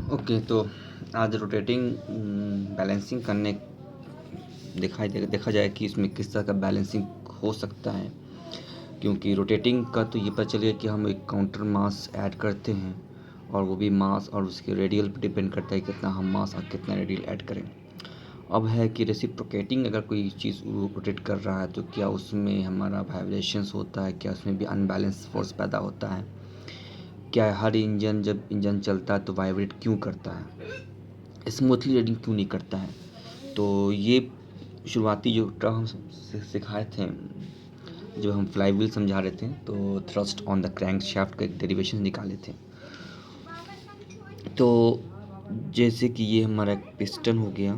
Okay, तो आज rotating balancing करने देखा जाए कि इसमें किस तरह का बैलेंसिंग हो सकता है। क्योंकि रोटेटिंग का तो ये पता चलेगा कि हम एक काउंटर मास ऐड करते हैं, और वो भी मास और उसके रेडियल पे डिपेंड करता है कितना हम मास और कितना रेडियल ऐड करें। अब है कि रेसिप्रोकेटिंग अगर कोई चीज़ रोटेट कर रहा है तो क्या उसमें हमारा वाइब्रेशंस होता है, क्या उसमें भी अनबैलेंस फोर्स पैदा होता है, क्या हर इंजन जब इंजन चलता है तो वाइब्रेट क्यों करता है, स्मूथली रीडिंग क्यों नहीं करता है। तो ये शुरुआती जो टर्म सिखाए थे जब हम फ्लाईव्हील समझा रहे थे, तो thrust on the crank shaft का एक डेरिवेशन निकाले थे। तो जैसे कि ये हमारा एक पिस्टन हो गया।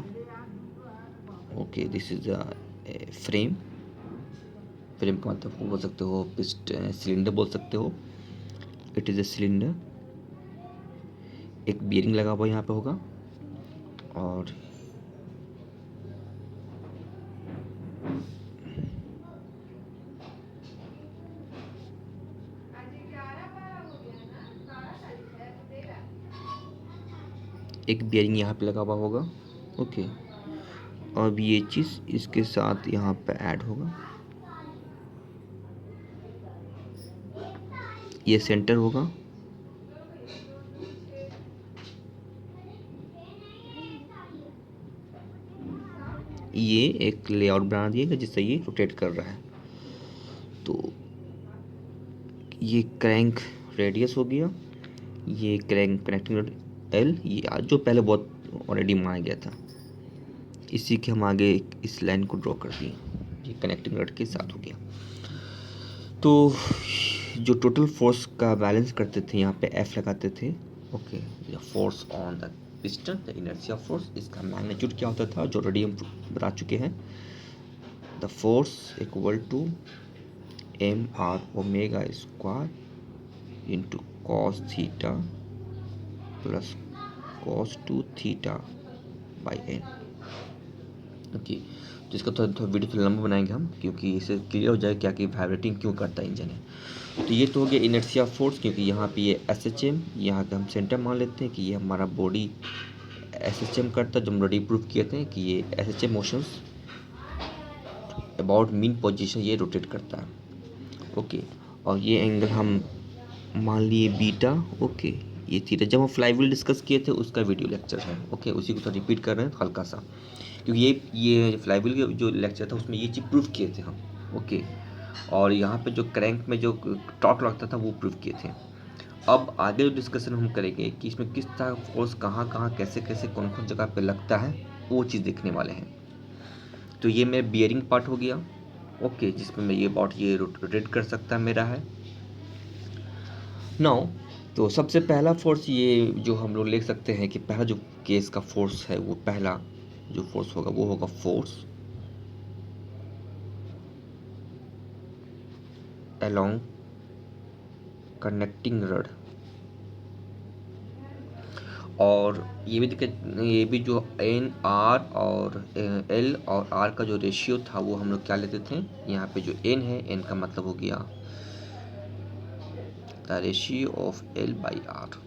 Okay, this is a frame. Frame का मतलब बोल सकते हो सिलेंडर बोल सकते हो। It is a cylinder. एक बियरिंग लगा हुआ यहाँ पे होगा, और एक बियरिंग यहाँ पे लगा हुआ होगा। ओके, और ये चीज़ इसके साथ यहाँ पे ऐड होगा। ये सेंटर होगा। ये एक लेआउट बना दिएगा जिससे ये रोटेट कर रहा है। तो ये क्रैंक रेडियस हो गया, ये क्रैंक कनेक्टिंग रॉड एल, ये जो पहले बहुत ऑलरेडी माना गया था। इसी के हम आगे इस लाइन को ड्रॉ कर दिए, ये कनेक्टिंग रॉड के साथ हो गया। तो जो टोटल फोर्स का बैलेंस करते थे यहाँ पे एफ लगाते थे। Okay, force on the piston, the inertia force, इसका मैग्नीट्यूड क्या होता था जो ऑलरेडी हम बता चुके हैं। The force equal to M R omega square into cos theta plus cos 2 theta by N. Okay, तो इसका थोड़ा थोड़ा वीडियो थोड़ा लंबा बनाएंगे हम, क्योंकि इससे क्लियर हो जाए क्या कि वाइब्रेटिंग क्यों करता है इंजन है। तो ये तो हो गया इनर्शिया फोर्स, क्योंकि यहाँ पे ये एस एच एम, यहाँ का हम सेंटर मान लेते हैं कि ये हमारा बॉडी एस एच एम करता है, जो हम ऑलरेडी प्रूव किए थे कि ये S H M motions about mean position ये रोटेट करता है। ओके, और ये एंगल हम मान लिए बीटा। ओके, ये थीटा जब हम फ्लाईव्हील डिस्कस किए थे उसका वीडियो लेक्चर है। ओके, उसी को तो रिपीट कर रहे हैं हल्का सा, क्योंकि ये फ्लाईव्हील के जो लेक्चर था उसमें ये चीज़ प्रूफ किए थे हम। ओके, और यहाँ पे जो क्रैंक में जो टॉर्क लगता था वो प्रूफ किए थे। अब आगे जो डिस्कशन हम करेंगे कि इसमें किस तरह फोर्स कहाँ कहाँ कैसे कैसे कौन कौन जगह पे लगता है, वो चीज़ देखने वाले हैं। तो ये मेरा बियरिंग पार्ट हो गया। ओके, जिसमें मैं ये बॉट ये रोटेट कर सकता मेरा है। नाउ, तो सबसे पहला फोर्स ये जो हम लोग लिख सकते हैं कि पहला जो केस का फोर्स है, वो पहला जो फोर्स होगा वो होगा फोर्स अलोंग कनेक्टिंग रड। और ये भी जो एन आर और एल और आर का जो रेशियो था वो हम लोग क्या लेते थे, यहाँ पे जो एन है, एन का मतलब हो गया the ratio of L by R.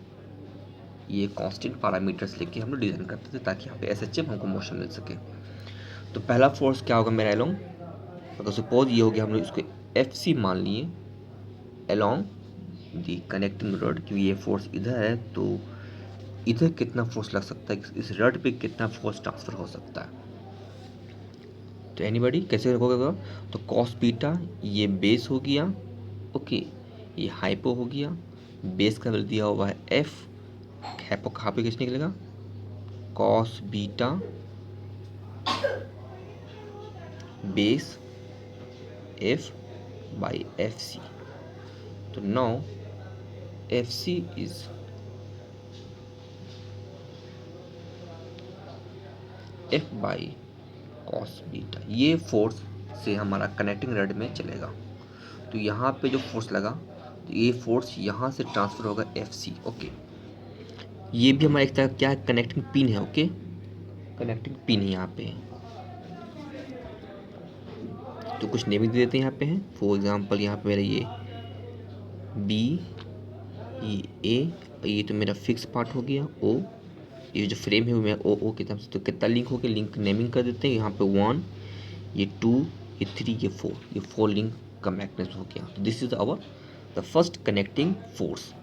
ये कांस्टेंट पैरामीटर्स लेके हम लोग डिज़ाइन करते थे ताकि यहाँ पे एस एच एम हमको मोशन मिल सके। तो पहला फोर्स क्या होगा मेरा एलोंग, अगर सपोज ये हो गया, हम लोग इसको एफ सी मान लिए एलोंग दी कनेक्टिंग रड, क्योंकि ये फोर्स इधर है तो इधर कितना फोर्स लग सकता है, इस रड पे कितना फोर्स ट्रांसफर हो सकता है। तो एनीबॉडी कैसे होगा, तो कॉस बीटा ये बेस हो गया। ओके, ये हाइपो हो गया, बेस का वैल्यू दिया हुआ है एफ, हाइपो कहाँ पे कैसे निकलेगा, cos beta base F by F C. तो now F C is F by cos beta. ये फोर्स से हमारा कनेक्टिंग रड में चलेगा। तो यहाँ पे जो फोर्स लगा तो ये फोर्स यहाँ से ट्रांसफर होगा एफ सी। ओके, ये भी हमारा एक तरह क्या कनेक्टिंग पिन है। ओके, कनेक्टिंग पिन है यहाँ पे, तो कुछ नेमिंग दे देते हैं यहाँ पे है। फॉर एग्जांपल यहाँ पे मेरा ये बी, ये ए, ये तो मेरा फिक्स पार्ट हो गया ओ, ये जो फ्रेम है वो मैं ओ के नाम से, तो कितना लिंक हो गया, लिंक नेमिंग कर देते हैं। यहाँ पे 1, ये 2, ये 3, ये 4, ये 4 लिंक का मैकेनिज्म हो गया। तो this is our the first connecting force.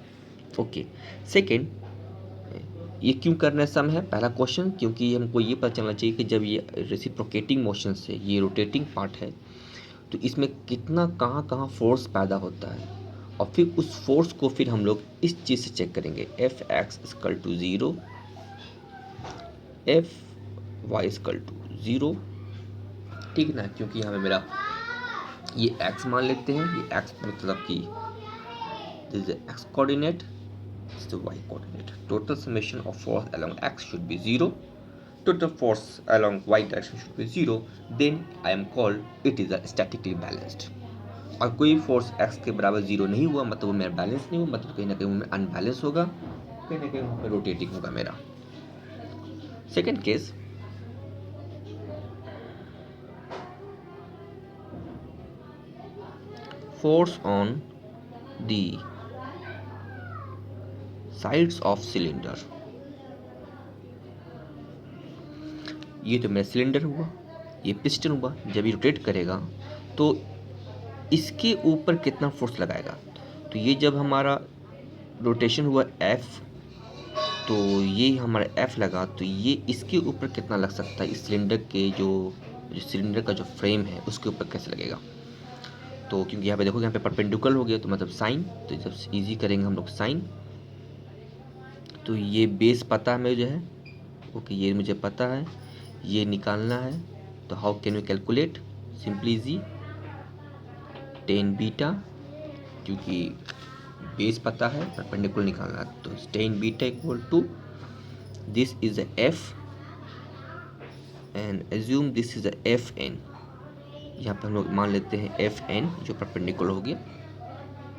Okay, second, ये क्यों करना सम है, पहला क्वेश्चन, क्योंकि हमको ये पता चलना चाहिए कि जब ये रेसिप्रोकेटिंग मोशन से ये रोटेटिंग पार्ट है तो इसमें कितना कहाँ कहाँ फोर्स पैदा होता है, और फिर उस फोर्स को फिर हम लोग इस चीज़ से चेक करेंगे, F X equal to 0, F Y equal to 0, ठीक ना, क्योंकि यहाँ पे मेरा ये x मान लेते हैं, ये x मतलब कि this is x coordinate, this is y coordinate. Total summation of force along x should be 0, total force along y direction should be 0, then I am called it is a statically balanced. और कोई force x के बराबर 0 नहीं हुआ मतलब वो मेरा balance नहीं हुआ, मतलब कहीं ना कहीं वो अनबैलेंस होगा, कहीं ना कहीं वहाँ पे रोटेटिंग होगा मेरा। Second case, force on the sides of cylinder। ये तो मेरा सिलेंडर हुआ, ये पिस्टन हुआ, जब ये रोटेट करेगा तो इसके ऊपर कितना फोर्स लगाएगा। तो ये जब हमारा रोटेशन हुआ F, तो ये हमारा F लगा, तो ये इसके ऊपर कितना लग सकता है, इस सिलेंडर के जो सिलेंडर का जो फ्रेम है उसके ऊपर कैसे लगेगा। तो क्योंकि यहाँ पे देखो यहाँ पे परपेंडिकुलर हो गया तो मतलब साइन, तो जब इजी करेंगे हम लोग साइन, तो ये बेस पता है मुझे है, ओके ये मुझे पता है, ये निकालना है। तो how can we calculate, simply easy, tan beta, क्योंकि बेस पता है, परपेंडिकुलर निकालना है, तो tan beta equal to this is F and assume this is F N. यहाँ पे हम लोग मान लेते हैं एफ एन जो परपेंडिकुलर हो गया।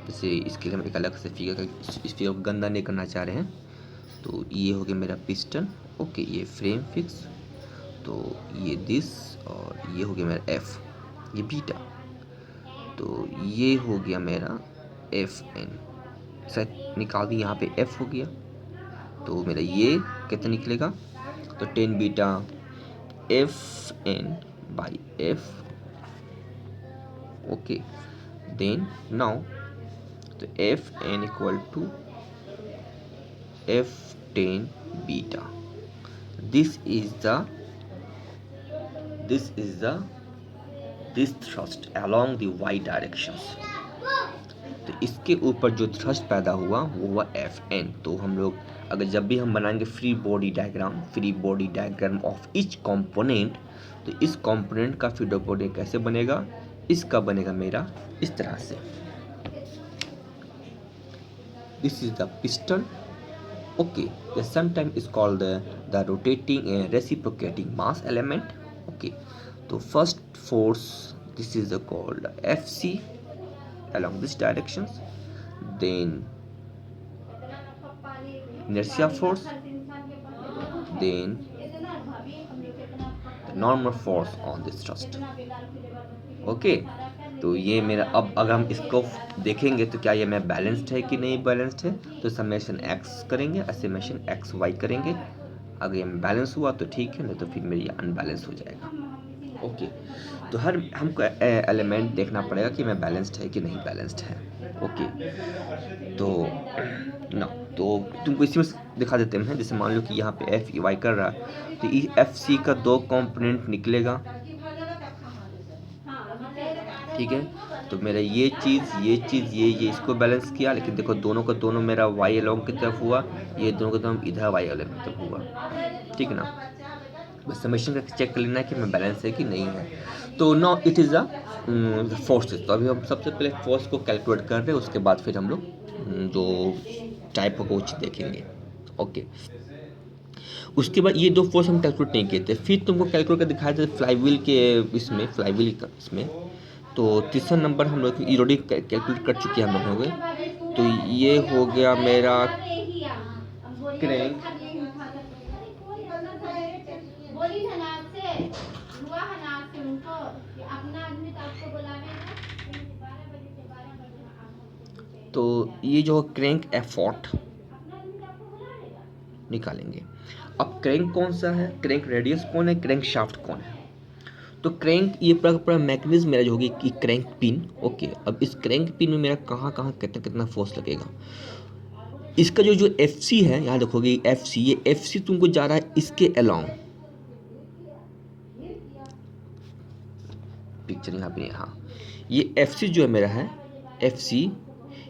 जैसे इसके लिए हम एक अलग से फिगर, इस फिगर को गंदा नहीं करना चाह रहे हैं। तो ये हो गया मेरा पिस्टन, ओके ये फ्रेम फिक्स, तो ये दिस, और ये हो गया मेरा एफ, ये बीटा, तो ये हो गया मेरा एफ एन। शायद निकाल दी, यहाँ पे एफ हो गया, तो मेरा ये कितना निकलेगा, तो tan beta F N by F, okay then now तो F N equal to F tan beta, this thrust along the y directions। तो इसके ऊपर जो थ्रस्ट पैदा हुआ वो हुआ एफ एन। तो हम लोग अगर जब भी हम बनाएंगे free body diagram of each component, तो इस कंपोनेंट का फ्री बॉडी कैसे बनेगा, इसका बनेगा मेरा इस तरह से, this is the piston, okay, the sometimes is called the rotating reciprocating mass element, okay। तो first force, this is called FC along this directions, then inertia force, then the normal force on this thrust, okay। तो ये मेरा, अब अगर हम इसको देखेंगे तो क्या ये मैं बैलेंस्ड है कि नहीं बैलेंस्ड है, तो समेशन एक्स करेंगे और समेशन एक्स वाई करेंगे। अगर ये बैलेंस हुआ तो ठीक है, नहीं तो फिर मेरी ये अनबैलेंस हो जाएगा, ओके। तो हर हमको एलिमेंट देखना पड़ेगा कि मैं बैलेंस्ड है कि नहीं बैलेंस्ड है, ओके। तो ना, तो तुमको इसी में दिखा देते हैं, जैसे मान लो कि यहाँ पे एफ वाई कर रहा है, तो ई एफ सी का दो कंपोनेंट निकलेगा, ठीक है। तो मेरा ये चीज़ ये इसको बैलेंस किया, लेकिन देखो दोनों का दोनों मेरा वाई अलोंग की तरफ हुआ, ये दोनों का दोनों इधर वाई अलोंग की तरफ हुआ, ठीक है ना। बस समेशन करके चेक कर लेना है कि मैं बैलेंस है कि नहीं है। तो no it is the forces. तो अभी हम सबसे पहले फोर्स को कैलकुलेट कर रहे हैं, उसके बाद फिर हम लोग जो टाइप होगा वो चीज़ देखेंगे, ओके। उसके बाद ये दो फोर्स हम कैलकुलेट नहीं किए थे, फिर तुमको कैलकुलेट कर दिखाया था फ्लाईव्हील के इसमें, तो तीसरा नंबर हम लोग ऑलरेडी कैलकुलेट कर चुके हैं हम लोग हो गए। तो ये हो गया मेरा क्रैंक, तो ये जो क्रैंक एफर्ट निकालेंगे, अब क्रैंक कौन सा है, क्रैंक रेडियस कौन है, क्रैंक शाफ्ट कौन है। तो क्रैंक ये पूरा पूरा मैकेनिज्म मेरा जो होगी कि क्रैंक पिन। ओके, अब इस क्रैंक पिन में मेरा कहाँ कहाँ कितना कितना फोर्स लगेगा। इसका जो जो एफ सी है, यहाँ देखोगे एफ सी, ये एफ सी तुमको जा रहा है इसके अलोंग, पिक्चर यहाँ पे, हाँ ये एफ सी जो है मेरा है, एफ सी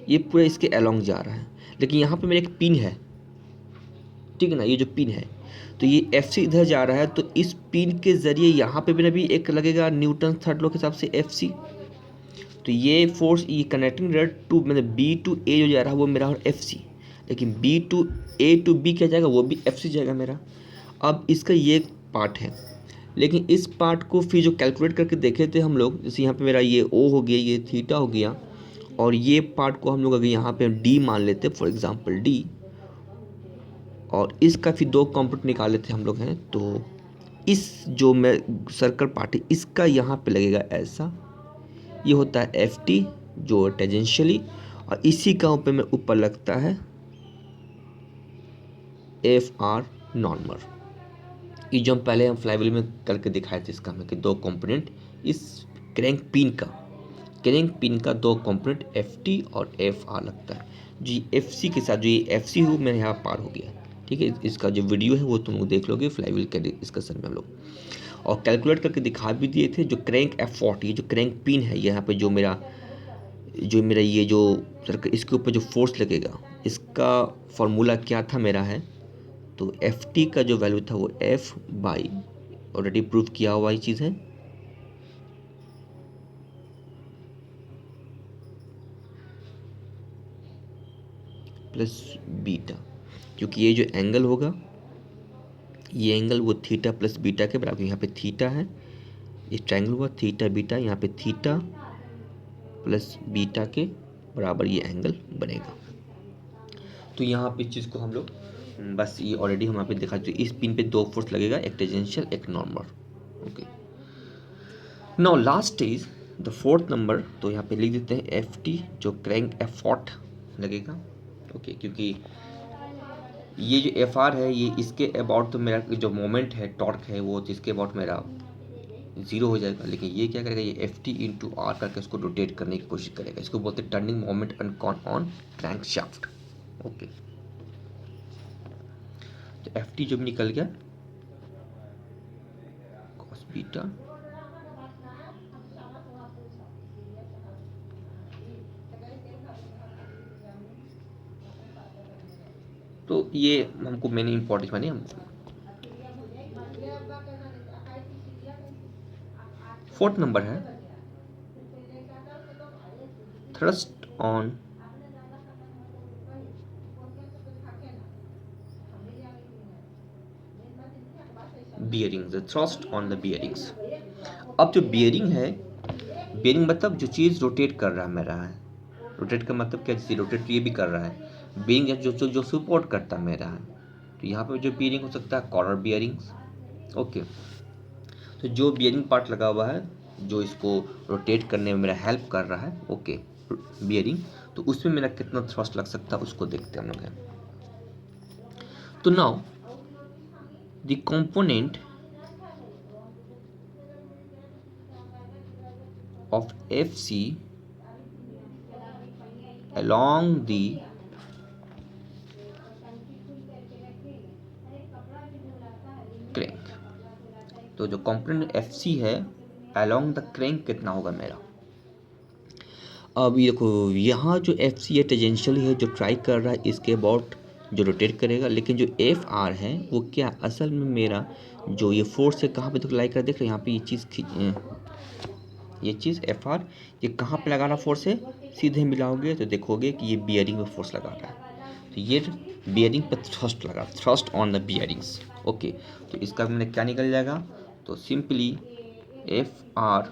ये पूरा इसके अलोंग जा रहा है, लेकिन यहाँ पे मेरा एक पिन है, ठीक है ना, ये जो पिन है, तो ये एफ सी इधर जा रहा है, तो इस पिन के जरिए यहाँ पे मेरा भी एक लगेगा न्यूटन थर्ड लॉ के हिसाब से एफ सी। तो ये फोर्स, ये कनेक्टिंग रेड टू मतलब बी टू ए जो जा रहा है वो मेरा एफ सी, लेकिन B to A to B क्या जाएगा, वो भी एफ सी जाएगा मेरा। अब इसका ये पार्ट है, लेकिन इस पार्ट को फिर जो कैलकुलेट करके देखे थे हम लोग, जैसे यहाँ पे मेरा ये ओ हो गया, ये थीटा हो गया, और ये पार्ट को हम लोग अगर यहाँ पे डी मान लेते फॉर एग्जांपल डी, और इसका फिर दो कंपोनेंट निकाले थे हम लोग हैं, तो इस जो मैं सर्कल पार्ट है इसका यहाँ पे लगेगा ऐसा, ये होता है एफ टी जो टेंजेंशियली, और इसी का ऊपर लगता है एफ आर नॉर्मल। ये जो हम पहले हम फ्लाईव्हील में करके दिखाए थे इसका, हमें कि दो कंपोनेंट इस क्रैंक पिन का दो कंपोनेंट एफ टी और एफ आर लगता है, जी एफ सी के साथ जो ये एफ सी हो मेरे यहाँ पार हो गया, ठीक है। इसका जो वीडियो है वो तुम लोग देख लोगे फ्लाईव्हील के डिस्कशन में हम लोग, और कैलकुलेट करके दिखा भी दिए थे। जो क्रैंक एफ40, ये जो क्रैंक पिन है यहाँ पे जो मेरा ये जो सर्कल, इसके ऊपर जो फोर्स लगेगा, इसका फॉर्मूला क्या था मेरा है, तो एफ टी का जो वैल्यू था वो एफ बाई, ऑलरेडी प्रूव किया हुआ ये चीज़ है, प्लस बीटा, क्योंकि ये जो एंगल होगा, ये एंगल वो थीटा प्लस बीटा के बराबर, यहाँ पे थीटा है, ये ट्रायंगल हुआ थीटा बीटा, यहाँ पे थीटा प्लस बीटा के बराबर ये एंगल बनेगा। तो यहाँ पे इस चीज़ को हम लोग बस ये ऑलरेडी हम यहाँ पे देखा, जो इस पिन पे दो फोर्स लगेगा, एक टेंजेंशियल एक normal. Okay, now last is the fourth number, तो यहाँ पे लिख देते हैं एफ टी जो क्रैंक एफॉर्ट लगेगा। ओके, क्योंकि ये जो एफ आर है ये इसके अबाउट, तो मेरा जो मोमेंट है टॉर्क है वो इसके अबाउट मेरा जीरो हो जाएगा, लेकिन ये क्या करेगा, ये एफ टी इंटू आर करके इसको रोटेट करने की कोशिश करेगा, इसको बोलते हैं turning moment on crank shaft. Okay, तो एफ टी जो भी निकल गया कॉस बीटा, तो ये हमको मैंने इंपॉर्टेंट माने हम। फोर्थ नंबर है thrust on bearings, thrust on the bearings. अब जो बियरिंग है, बियरिंग मतलब जो चीज़ रोटेट कर रहा है मेरा है, रोटेट का मतलब क्या, जैसे रोटेट ये भी कर रहा है, बियरिंग जो जो जो सपोर्ट करता है मेरा है, तो यहाँ पे जो बियरिंग हो सकता है कॉर्नर बियरिंग्स। ओके, तो जो बियरिंग पार्ट लगा हुआ है जो इसको रोटेट करने में मेरा हेल्प कर रहा है, ओके बियरिंग, तो उसमें मेरा कितना थ्रस्ट लग सकता है उसको देखते हैं हम लोग हैं। तो now the component of FC along the crank, तो जो कंपोनेंट FC है along the crank कितना होगा मेरा। अब ये देखो, यहाँ जो FC है टेंजेंशियल है, जो ट्राई कर रहा है इसके अबाउट जो रोटेट करेगा, लेकिन जो FR है वो क्या असल में मेरा जो ये फोर्स है कहाँ पे तो लाई कर, देख रहे यहाँ पे ये चीज़ FR ये कहाँ पे लगा रहा फोर्स है, सीधे मिलाओगे तो देखोगे कि ये बियरिंग में फोर्स लगा रहा है, तो ये बियरिंग पर थ्रस्ट लगा, thrust on the bearings. Okay, तो इसका मैंने क्या निकल जाएगा, तो simply FR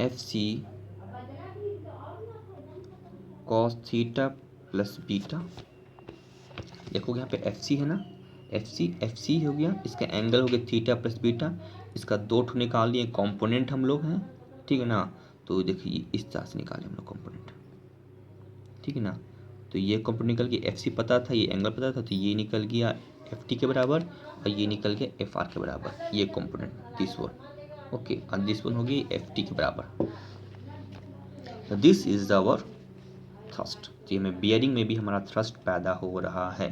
FC cos theta plus beta, देखोगे यहाँ पे FC है ना, FC हो गया, इसका एंगल हो गया थीटा प्लस बीटा, इसका दो ठो निकाल लिए कंपोनेंट हम लोग हैं, ठीक है ना, तो देखिए इस तरह से निकाले हम लोग कंपोनेंट, ठीक है ना, तो ये कंपोनेंट निकल गया, एफ सी पता था, ये एंगल पता था, तो ये निकल गया एफ टी के बराबर और ये निकल गया एफ आर के बराबर, ये कंपोनेंट दिस वन। ओके, और दिस वन हो गई एफ टी के बराबर। This is our thrust. ये में बियरिंग में भी हमारा थ्रस्ट पैदा हो रहा है।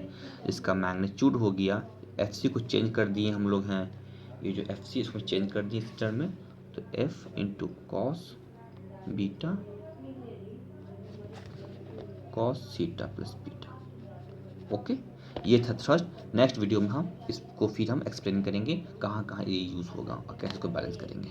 इसका मैग्नीट्यूड हो गया, एफ सी को चेंज कर दिए हम लोग हैं, ये जो एफ सी इसको चेंज कर दिए इस टर्म में, तो F into cos beta cos theta plus beta. Okay, ये था थ्रस्ट। नेक्स्ट वीडियो में हम इसको फिर हम एक्सप्लेन करेंगे कहाँ कहाँ ये यूज़ होगा और कैसे इसको बैलेंस करेंगे।